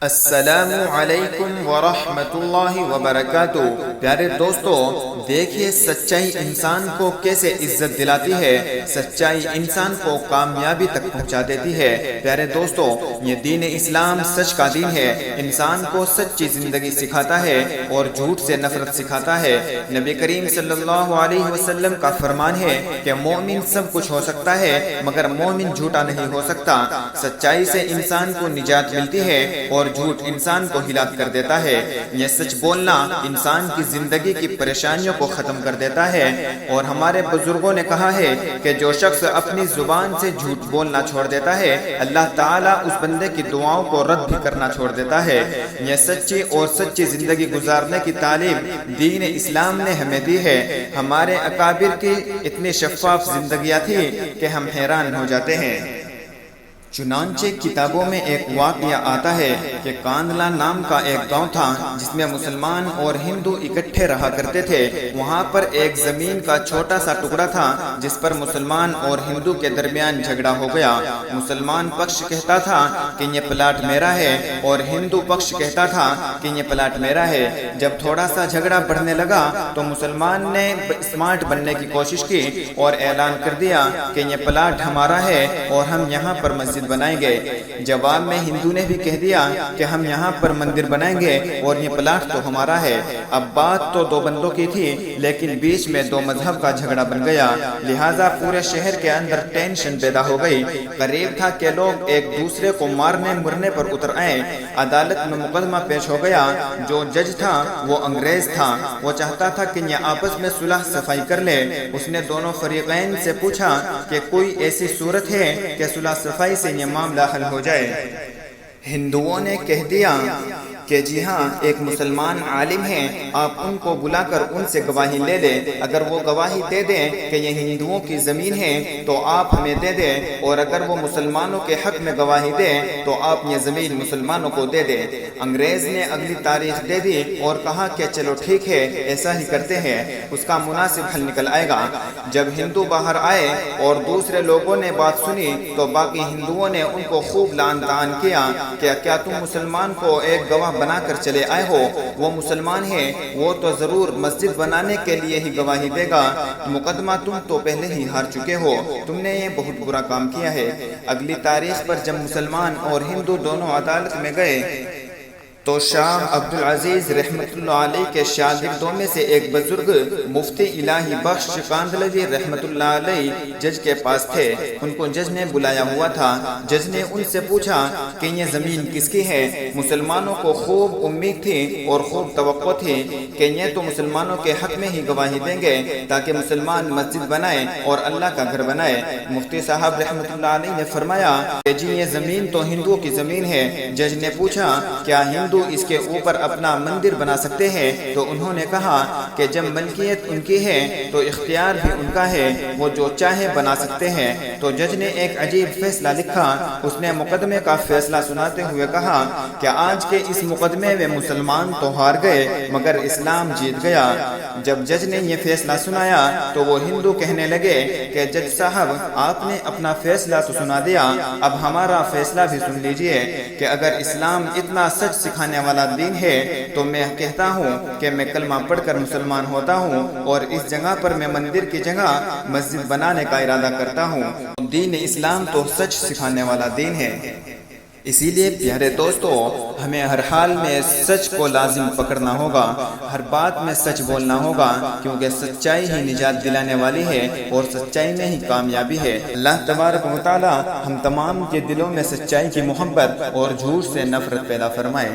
السلام علیکم ورحمۃ اللہ وبرکاتہ۔ پیارے دوستو، دیکھیے سچائی انسان کو کیسے عزت دلاتی ہے، سچائی انسان کو کامیابی تک پہنچا دیتی ہے۔ پیارے دوستو، یہ دین اسلام سچ کا دین ہے، انسان کو سچی زندگی سکھاتا ہے اور جھوٹ سے نفرت سکھاتا ہے۔ نبی کریم صلی اللہ علیہ وسلم کا فرمان ہے کہ مومن سب کچھ ہو سکتا ہے مگر مومن جھوٹا نہیں ہو سکتا۔ سچائی سے انسان کو نجات ملتی ہے اور جھوٹ انسان کو ہلاک کر دیتا ہے۔ یہ سچ بولنا انسان کی زندگی کی پریشانیوں کو ختم کر دیتا ہے، اور ہمارے بزرگوں نے کہا ہے کہ جو شخص اپنی زبان سے جھوٹ بولنا چھوڑ دیتا ہے، اللہ تعالیٰ اس بندے کی دعاؤں کو رد بھی کرنا چھوڑ دیتا ہے۔ یہ سچی اور سچی زندگی گزارنے کی تعلیم دین اسلام نے ہمیں دی ہے۔ ہمارے اکابر کی اتنی شفاف زندگیاں تھیں کہ ہم حیران ہو جاتے ہیں۔ چنانچہ کتابوں میں ایک واقعہ آتا ہے کہ کاندلا نام کا ایک گاؤں تھا جس میں مسلمان اور ہندو اکٹھے رہا کرتے تھے۔ وہاں پر ایک زمین کا چھوٹا سا ٹکڑا تھا جس پر مسلمان اور ہندو کے درمیان جھگڑا ہو گیا۔ مسلمان پکش کہتا تھا کہ یہ پلاٹ میرا ہے اور ہندو پکش کہتا تھا کہ یہ پلاٹ میرا ہے۔ جب تھوڑا سا جھگڑا بڑھنے لگا تو مسلمان نے اسمارٹ بننے کی کوشش کی اور اعلان کر دیا کہ یہ پلاٹ ہمارا ہے اور ہم یہاں پر مسجد بنائیں گے۔ جواب میں ہندو نے بھی کہہ دیا کہ ہم یہاں پر مندر بنائیں گے اور یہ پلاٹ تو ہمارا ہے۔ اب بات تو دو بندوں کی تھی لیکن بیچ میں دو مذہب کا جھگڑا بن گیا، لہٰذا پورے شہر کے اندر ٹینشن پیدا ہو گئی۔ قریب تھا کہ لوگ ایک دوسرے کو مارنے مرنے پر اتر آئے۔ عدالت میں مقدمہ پیش ہو گیا۔ جو جج تھا وہ انگریز تھا، وہ چاہتا تھا کہ یہ آپس میں صلح صفائی کر لے۔ اس نے دونوں فریقین سے پوچھا کہ کوئی ایسی صورت ہے کہ صلح صفائی سے یہ معاملہ حل ہو جائے۔ ہندوؤں نے کہہ دیا کہ جی ہاں، ایک مسلمان عالم ہیں، آپ ان کو بلا کر ان سے گواہی لے لیں۔ اگر وہ گواہی دے دیں کہ یہ ہندوؤں کی زمین ہے تو آپ ہمیں دے دیں، اور اگر وہ مسلمانوں کے حق میں گواہی دیں تو آپ یہ زمین مسلمانوں کو دے دیں۔ انگریز نے اگلی تاریخ دے دی اور کہا کہ چلو ٹھیک ہے، ایسا ہی کرتے ہیں، اس کا مناسب حل نکل آئے گا۔ جب ہندو باہر آئے اور دوسرے لوگوں نے بات سنی تو باقی ہندوؤں نے ان کو خوب لعن طعن کیا کہ کیا تم مسلمان کو ایک گواہ بنا کر چلے آئے ہو؟ وہ مسلمان ہے، وہ تو ضرور مسجد بنانے کے لیے ہی گواہی دے گا، مقدمہ تم تو پہلے ہی ہار چکے ہو، تم نے یہ بہت برا کام کیا ہے۔ اگلی تاریخ پر جب مسلمان اور ہندو دونوں عدالت میں گئے تو شاہ عبدالعزیز رحمت اللہ علیہ کے شاگردوں میں سے ایک بزرگ مفتی الہی بخش کاندلوی رحمت اللہ علیہ جج کے پاس تھے۔ ان کو جج نے بلایا ہوا تھا۔ جج نے ان سے پوچھا کہ یہ زمین کس کی ہے؟ مسلمانوں کو خوب امید تھی اور خوب توقع تھی کہ یہ تو مسلمانوں کے حق میں ہی گواہی دیں گے تاکہ مسلمان مسجد بنائے اور اللہ کا گھر بنائے۔ مفتی صاحب رحمت اللہ علیہ نے فرمایا کہ جی یہ زمین تو ہندوؤں کی زمین ہے۔ جج نے پوچھا کیا ہندو اس کے اوپر اپنا مندر بنا سکتے ہیں؟ تو انہوں نے کہا کہ جب ملکیت ان کی ہے تو اختیار بھی ان کا ہے، وہ جو چاہے بنا سکتے ہیں۔ تو جج نے ایک عجیب فیصلہ لکھا۔ اس نے مقدمے کا فیصلہ سناتے ہوئے کہا کہ آج کے اس مقدمے میں مسلمان تو ہار گئے مگر اسلام جیت گیا۔ جب جج نے یہ فیصلہ سنایا تو وہ ہندو کہنے لگے کہ جج صاحب، آپ نے اپنا فیصلہ تو سنا دیا، اب ہمارا فیصلہ بھی سن لیجئے کہ اگر اسلام اتنا سچ سکھانے والا دین ہے تو میں کہتا ہوں کہ میں کلمہ پڑھ کر مسلمان ہوتا ہوں اور اس جگہ پر میں مندر کی جگہ مسجد بنانے کا ارادہ کرتا ہوں۔ دین اسلام تو سچ سکھانے والا دین ہے۔ اسی لیے پیارے دوستو، ہمیں ہر حال میں سچ کو لازم پکڑنا ہوگا، ہر بات میں سچ بولنا ہوگا، کیونکہ سچائی ہی نجات دلانے والی ہے اور سچائی میں ہی کامیابی ہے۔ اللہ تبارک و تعالی ہم تمام کے دلوں میں سچائی کی محبت اور جھوٹ سے نفرت پیدا فرمائے۔